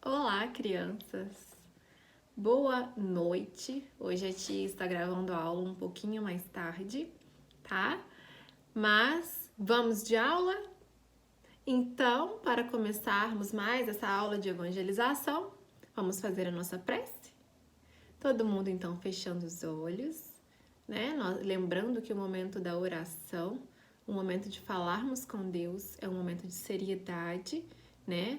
Olá, crianças! Boa noite! Hoje a tia está gravando a aula um pouquinho mais tarde, tá? Mas vamos de aula? Então, para começarmos mais essa aula de evangelização, vamos fazer a nossa prece? Todo mundo então fechando os olhos, né? Lembrando que o momento da oração, o momento de falarmos com Deus, é um momento de seriedade, né?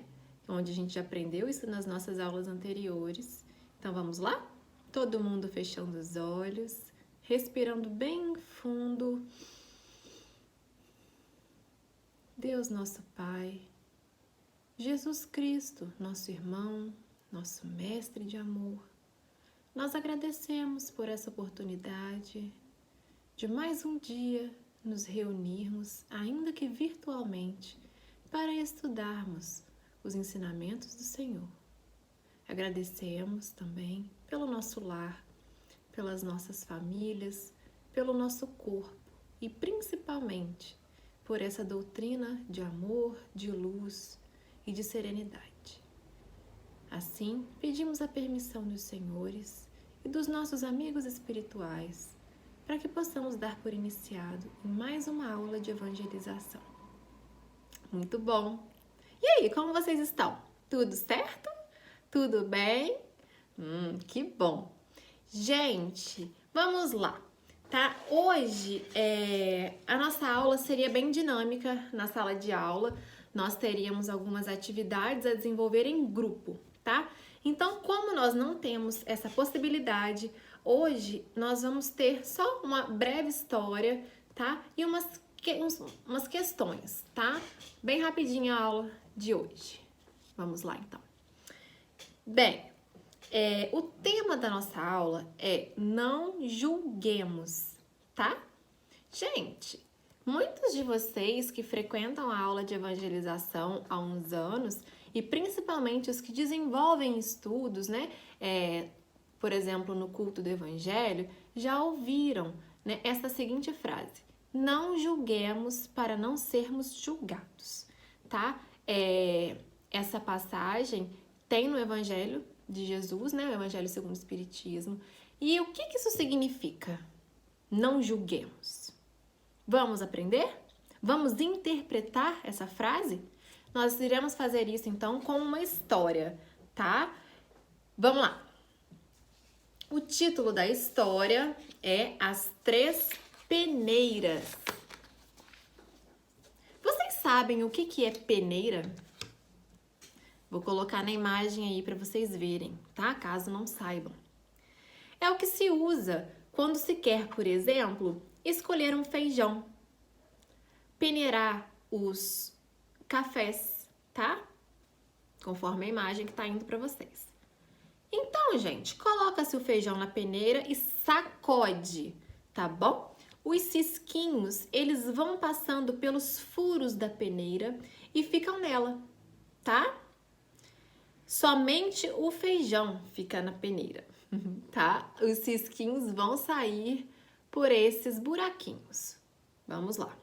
Onde a gente já aprendeu isso nas nossas aulas anteriores. Então vamos lá? Todo mundo fechando os olhos, respirando bem fundo. Deus nosso Pai, Jesus Cristo, nosso irmão, nosso mestre de amor, nós agradecemos por essa oportunidade de mais um dia nos reunirmos, ainda que virtualmente, para estudarmos os ensinamentos do Senhor. Agradecemos também pelo nosso lar, pelas nossas famílias, pelo nosso corpo e principalmente por essa doutrina de amor, de luz e de serenidade. Assim, pedimos a permissão dos senhores e dos nossos amigos espirituais para que possamos dar por iniciado em mais uma aula de evangelização. Muito bom! E aí, como vocês estão? Tudo certo? Tudo bem? Que bom! Gente, vamos lá, tá? Hoje a nossa aula seria bem dinâmica na sala de aula. Nós teríamos algumas atividades a desenvolver em grupo, tá? Então, como nós não temos essa possibilidade, hoje nós vamos ter só uma breve história, tá? E umas questões, tá? Bem rapidinho a aula de hoje. Vamos lá, então. Bem, o tema da nossa aula é não julguemos, tá? Gente, muitos de vocês que frequentam a aula de evangelização há uns anos, e principalmente os que desenvolvem estudos, né? Por exemplo, no culto do evangelho, já ouviram, né, essa seguinte frase: não julguemos para não sermos julgados, tá? Essa passagem tem no Evangelho de Jesus, né? O Evangelho segundo o Espiritismo. E o que isso significa? Não julguemos. Vamos aprender? Vamos interpretar essa frase? Nós iremos fazer isso, então, com uma história, tá? Vamos lá. O título da história é As Três Peneiras. Vocês sabem o que é peneira? Vou colocar na imagem aí para vocês verem, tá? Caso não saibam. É o que se usa quando se quer, por exemplo, escolher um feijão, peneirar os cafés, tá? Conforme a imagem que tá indo para vocês. Então, gente, coloca-se o feijão na peneira e sacode, tá bom? Os cisquinhos, eles vão passando pelos furos da peneira e ficam nela, tá? Somente o feijão fica na peneira, tá? Os cisquinhos vão sair por esses buraquinhos. Vamos lá.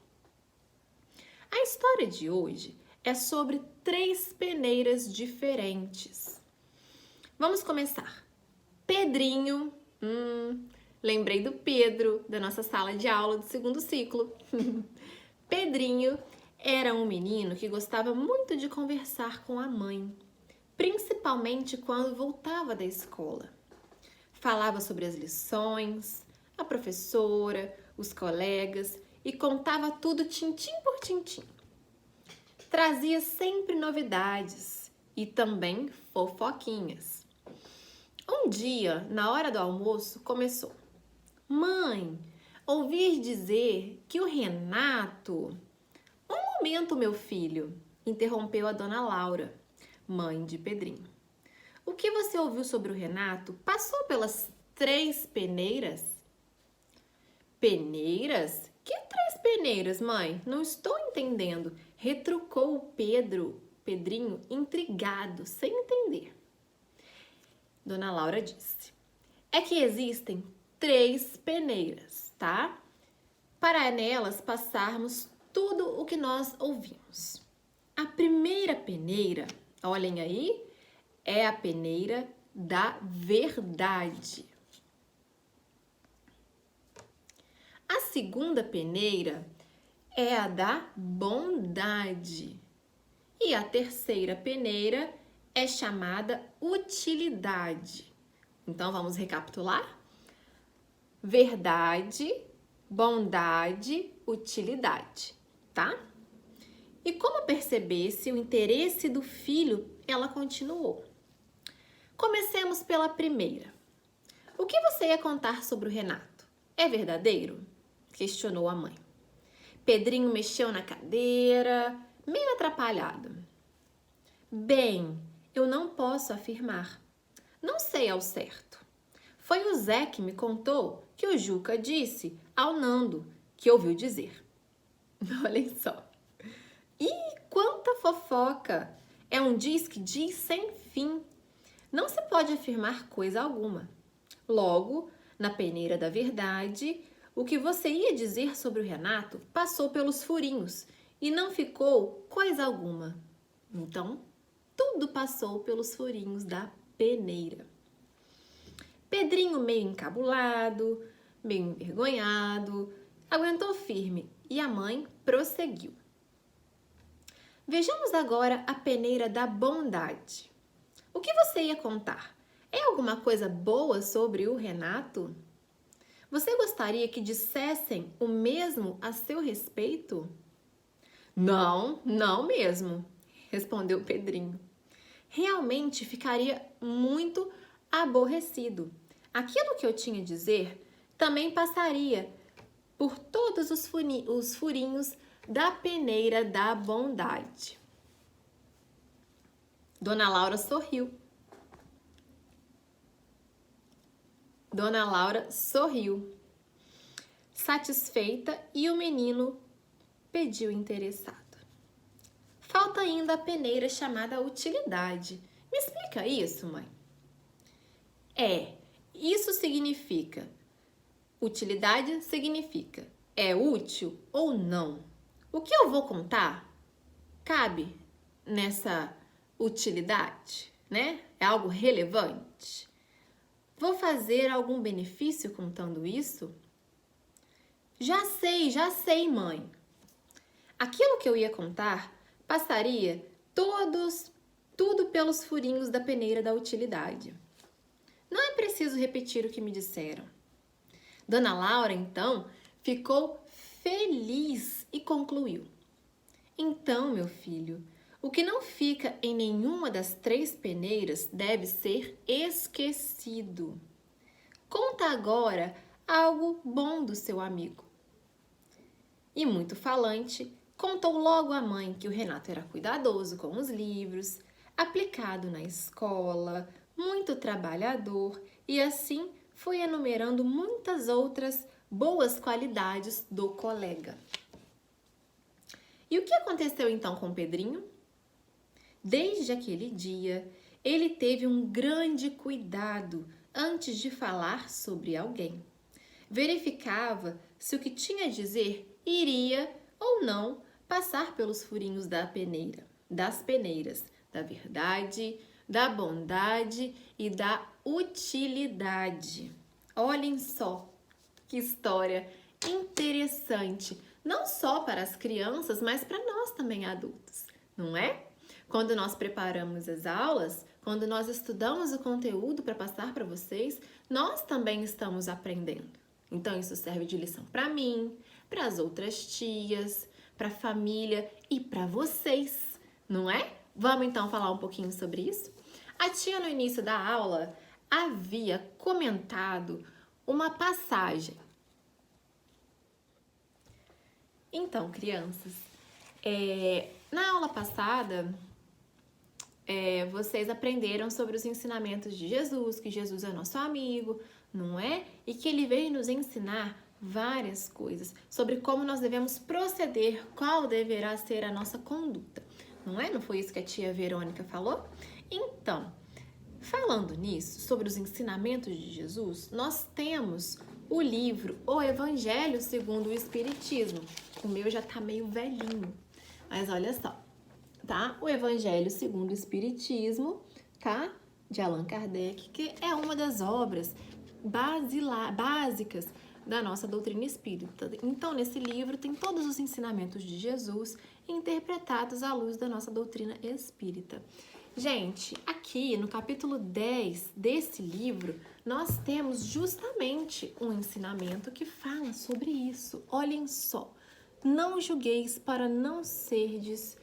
A história de hoje é sobre três peneiras diferentes. Vamos começar. Pedrinho, lembrei do Pedro, da nossa sala de aula do segundo ciclo. Pedrinho era um menino que gostava muito de conversar com a mãe, principalmente quando voltava da escola. Falava sobre as lições, a professora, os colegas e contava tudo tintim por tintim. Trazia sempre novidades e também fofoquinhas. Um dia, na hora do almoço, começou: Mãe, ouvi dizer que o Renato... Um momento, meu filho, interrompeu a dona Laura, mãe de Pedrinho. O que você ouviu sobre o Renato passou pelas três peneiras? Peneiras? Que três peneiras, mãe? Não estou entendendo. Retrucou o Pedrinho, intrigado, sem entender. Dona Laura disse: é que existem três peneiras, tá? Para nelas passarmos tudo o que nós ouvimos. A primeira peneira, olhem aí, é a peneira da verdade. A segunda peneira é a da bondade. E a terceira peneira é chamada utilidade. Então, vamos recapitular? Verdade, bondade, utilidade, tá? E como perceber se o interesse do filho, ela continuou? Comecemos pela primeira. O que você ia contar sobre o Renato? É verdadeiro? Questionou a mãe. Pedrinho mexeu na cadeira, meio atrapalhado. Bem, eu não posso afirmar. Não sei ao certo. Foi o Zé que me contou que o Juca disse ao Nando, que ouviu dizer. Olhem só. Ih, quanta fofoca! É um diz que diz sem fim. Não se pode afirmar coisa alguma. Logo, na peneira da verdade, o que você ia dizer sobre o Renato passou pelos furinhos e não ficou coisa alguma. Então, tudo passou pelos furinhos da peneira. Pedrinho, meio encabulado, meio envergonhado, aguentou firme e a mãe prosseguiu. Vejamos agora a peneira da bondade. O que você ia contar? É alguma coisa boa sobre o Renato? Você gostaria que dissessem o mesmo a seu respeito? Não, não mesmo, respondeu Pedrinho. Realmente ficaria muito aborrecido. Aquilo que eu tinha a dizer também passaria por todos os furinhos da peneira da bondade. Dona Laura sorriu. Dona Laura sorriu, satisfeita, e o menino pediu interessado. Falta ainda a peneira chamada utilidade. Me explica isso, mãe? Isso significa, utilidade significa, é útil ou não? O que eu vou contar cabe nessa utilidade, né? É algo relevante? Vou fazer algum benefício contando isso? Já sei, mãe. Aquilo que eu ia contar passaria tudo pelos furinhos da peneira da utilidade. Não é preciso repetir o que me disseram. Dona Laura, então, ficou feliz e concluiu. Então, meu filho, o que não fica em nenhuma das 3 peneiras deve ser esquecido. Conta agora algo bom do seu amigo. E muito falante, contou logo à mãe que o Renato era cuidadoso com os livros, aplicado na escola, muito trabalhador e assim foi enumerando muitas outras boas qualidades do colega. E o que aconteceu então com Pedrinho? Desde aquele dia, ele teve um grande cuidado antes de falar sobre alguém. Verificava se o que tinha a dizer iria ou não passar pelos furinhos das peneiras, da verdade, da bondade e da utilidade. Olhem só que história interessante, não só para as crianças, mas para nós também adultos, não é? Quando nós preparamos as aulas, quando nós estudamos o conteúdo para passar para vocês, nós também estamos aprendendo. Então, isso serve de lição para mim, para as outras tias, para a família e para vocês, não é? Vamos então falar um pouquinho sobre isso? A tia, no início da aula, havia comentado uma passagem. Então, crianças, na aula passada, vocês aprenderam sobre os ensinamentos de Jesus, que Jesus é nosso amigo, não é? E que ele veio nos ensinar várias coisas sobre como nós devemos proceder, qual deverá ser a nossa conduta, não é? Não foi isso que a tia Verônica falou? Então, falando nisso, sobre os ensinamentos de Jesus, nós temos o livro O Evangelho segundo o Espiritismo. O meu já tá meio velhinho, mas olha só, tá? O Evangelho segundo o Espiritismo, tá? de Allan Kardec, que é uma das obras básicas da nossa doutrina espírita. Então, nesse livro tem todos os ensinamentos de Jesus interpretados à luz da nossa doutrina espírita. Gente, aqui no capítulo 10 desse livro, nós temos justamente um ensinamento que fala sobre isso. Olhem só, não julgueis para não serdes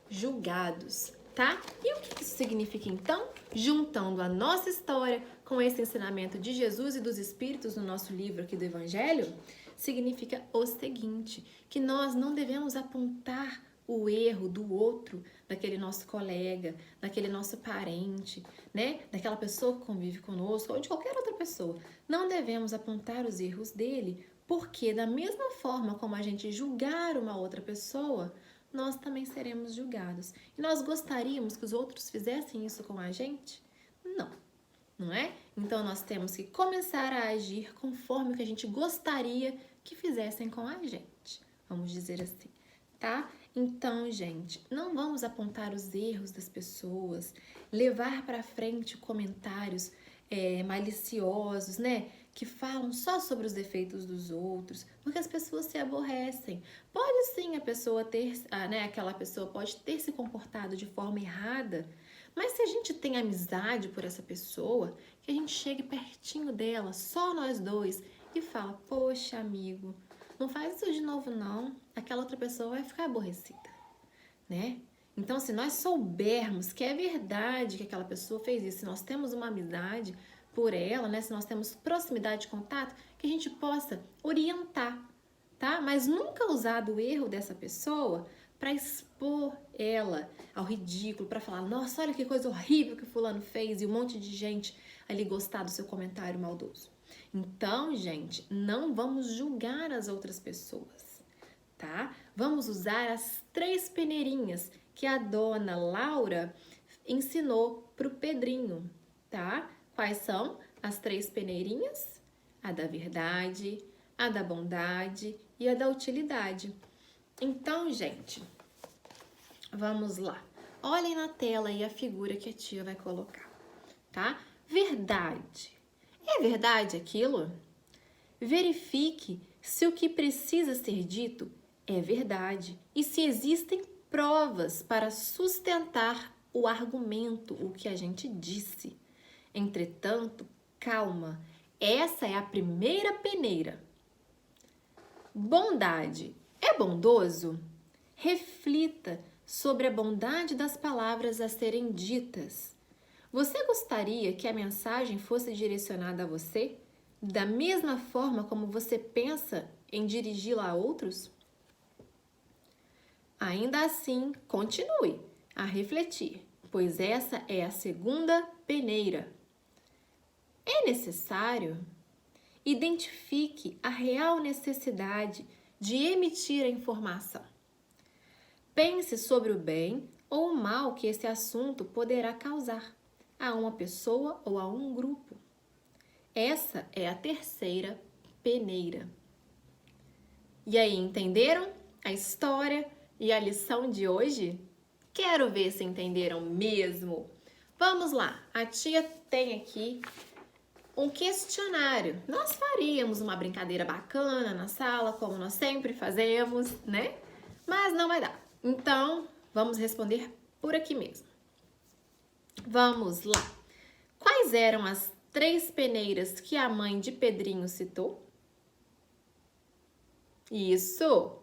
julgados, tá? E o que isso significa então? Juntando a nossa história com esse ensinamento de Jesus e dos Espíritos no nosso livro aqui do Evangelho, significa o seguinte, que nós não devemos apontar o erro do outro, daquele nosso colega, daquele nosso parente, né? Daquela pessoa que convive conosco ou de qualquer outra pessoa. Não devemos apontar os erros dele, porque da mesma forma como a gente julgar uma outra pessoa, nós também seremos julgados. E nós gostaríamos que os outros fizessem isso com a gente? Não, não é? Então nós temos que começar a agir conforme o que a gente gostaria que fizessem com a gente. Vamos dizer assim, tá? Então, gente, não vamos apontar os erros das pessoas, levar para frente comentários maliciosos, né? Que falam só sobre os defeitos dos outros, porque as pessoas se aborrecem. Pode sim a pessoa aquela pessoa pode ter se comportado de forma errada, mas se a gente tem amizade por essa pessoa, que a gente chegue pertinho dela, só nós dois, e fala, poxa, amigo, não faz isso de novo não, aquela outra pessoa vai ficar aborrecida, né? Então, se nós soubermos que é verdade que aquela pessoa fez isso, se nós temos uma amizade por ela, né? Se nós temos proximidade de contato, que a gente possa orientar, tá? Mas nunca usar do erro dessa pessoa para expor ela ao ridículo, para falar, nossa, olha que coisa horrível que fulano fez e um monte de gente ali gostar do seu comentário maldoso. Então, gente, não vamos julgar as outras pessoas, tá? Vamos usar as 3 peneirinhas que a dona Laura ensinou pro Pedrinho, tá? Quais são as 3 peneirinhas? A da verdade, a da bondade e a da utilidade. Então, gente, vamos lá. Olhem na tela aí a figura que a tia vai colocar, tá? Verdade. É verdade aquilo? Verifique se o que precisa ser dito é verdade e se existem provas para sustentar o argumento, o que a gente disse. Entretanto, calma, essa é a primeira peneira. Bondade. É bondoso? Reflita sobre a bondade das palavras a serem ditas. Você gostaria que a mensagem fosse direcionada a você, da mesma forma como você pensa em dirigi-la a outros? Ainda assim, continue a refletir, pois essa é a segunda peneira. É necessário? Identifique a real necessidade de emitir a informação. Pense sobre o bem ou o mal que esse assunto poderá causar a uma pessoa ou a um grupo. Essa é a terceira peneira. E aí, entenderam a história e a lição de hoje? Quero ver se entenderam mesmo. Vamos lá, a tia tem aqui um questionário. Nós faríamos uma brincadeira bacana na sala, como nós sempre fazemos, né? Mas não vai dar. Então, vamos responder por aqui mesmo. Vamos lá. Quais eram as 3 peneiras que a mãe de Pedrinho citou? Isso!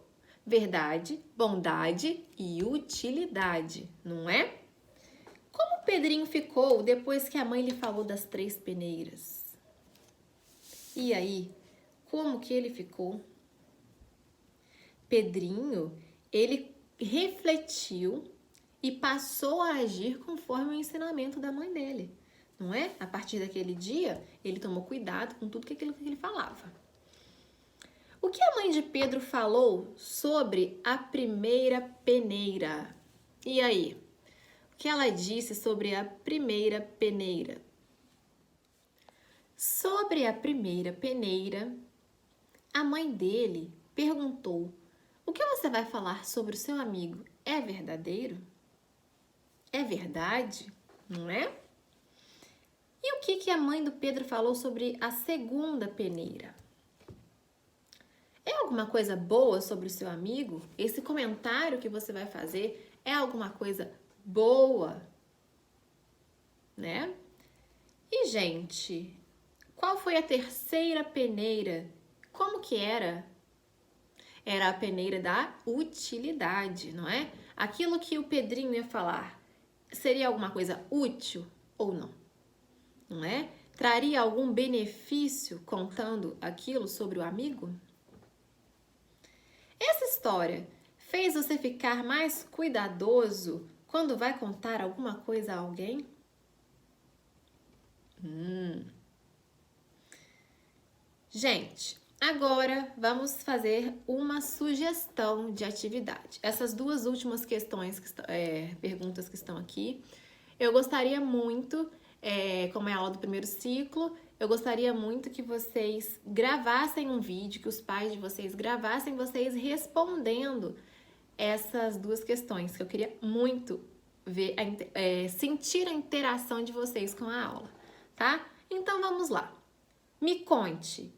Verdade, bondade e utilidade, não é? Como Pedrinho ficou depois que a mãe lhe falou das 3 peneiras? E aí, como que ele ficou? Pedrinho, ele refletiu e passou a agir conforme o ensinamento da mãe dele, não é? A partir daquele dia, ele tomou cuidado com tudo que ele falava. O que a mãe de Pedro falou sobre a primeira peneira? E aí? O que ela disse sobre a primeira peneira? Sobre a primeira peneira, a mãe dele perguntou: o que você vai falar sobre o seu amigo é verdadeiro? É verdade, não é? E o que a mãe do Pedro falou sobre a segunda peneira? É alguma coisa boa sobre o seu amigo? Esse comentário que você vai fazer é alguma coisa boa, né? E, gente, qual foi a terceira peneira? Como que era? Era a peneira da utilidade, não é? Aquilo que o Pedrinho ia falar seria alguma coisa útil ou não? Não é? Traria algum benefício contando aquilo sobre o amigo? Essa história fez você ficar mais cuidadoso quando vai contar alguma coisa a alguém? Gente, agora vamos fazer uma sugestão de atividade. Essas duas últimas questões, perguntas que estão aqui, eu gostaria muito, como é a aula do primeiro ciclo, eu gostaria muito que vocês gravassem um vídeo, que os pais de vocês gravassem vocês respondendo essas duas questões, que eu queria muito ver, sentir a interação de vocês com a aula, tá? Então vamos lá. Me conte,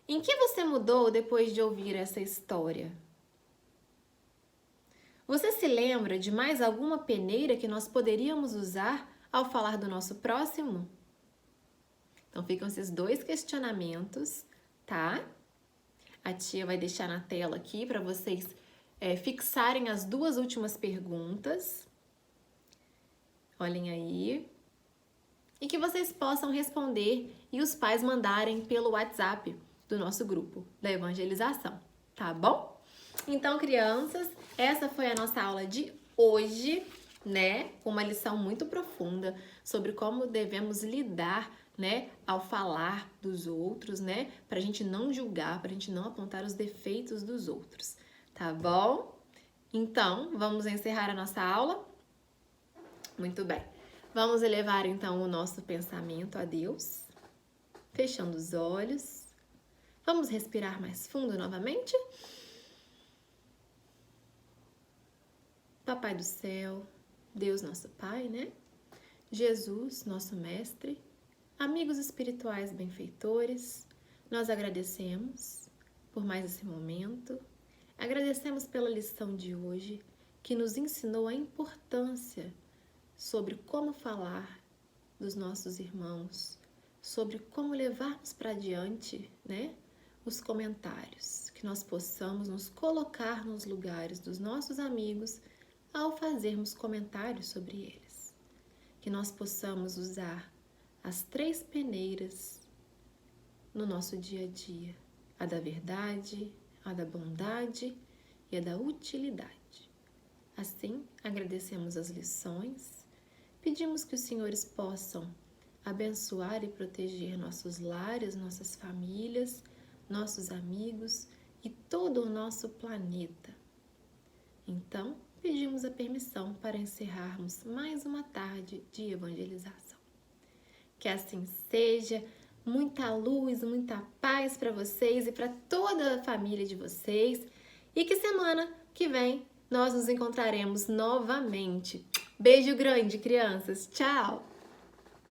em que você mudou depois de ouvir essa história? Você se lembra de mais alguma peneira que nós poderíamos usar ao falar do nosso próximo? Então ficam esses dois questionamentos, tá? A tia vai deixar na tela aqui para vocês fixarem as duas últimas perguntas. Olhem aí. E que vocês possam responder e os pais mandarem pelo WhatsApp do nosso grupo da evangelização, tá bom? Então, crianças, essa foi a nossa aula de hoje, né? Uma lição muito profunda sobre como devemos lidar, né, ao falar dos outros, né? Pra gente não julgar, pra gente não apontar os defeitos dos outros, tá bom? Então, vamos encerrar a nossa aula? Muito bem. Vamos elevar então o nosso pensamento a Deus, fechando os olhos. Vamos respirar mais fundo novamente? Papai do céu, Deus nosso Pai, né? Jesus, nosso Mestre, amigos espirituais benfeitores, nós agradecemos por mais esse momento, agradecemos pela lição de hoje que nos ensinou a importância sobre como falar dos nossos irmãos, sobre como levarmos para adiante, né, os comentários, que nós possamos nos colocar nos lugares dos nossos amigos ao fazermos comentários sobre eles, que nós possamos usar as três peneiras no nosso dia a dia, a da verdade, a da bondade e a da utilidade. Assim, agradecemos as lições, pedimos que os senhores possam abençoar e proteger nossos lares, nossas famílias, nossos amigos e todo o nosso planeta. Então, pedimos a permissão para encerrarmos mais uma tarde de evangelização. Que assim seja, muita luz, muita paz para vocês e para toda a família de vocês. E que semana que vem nós nos encontraremos novamente. Beijo grande, crianças. Tchau!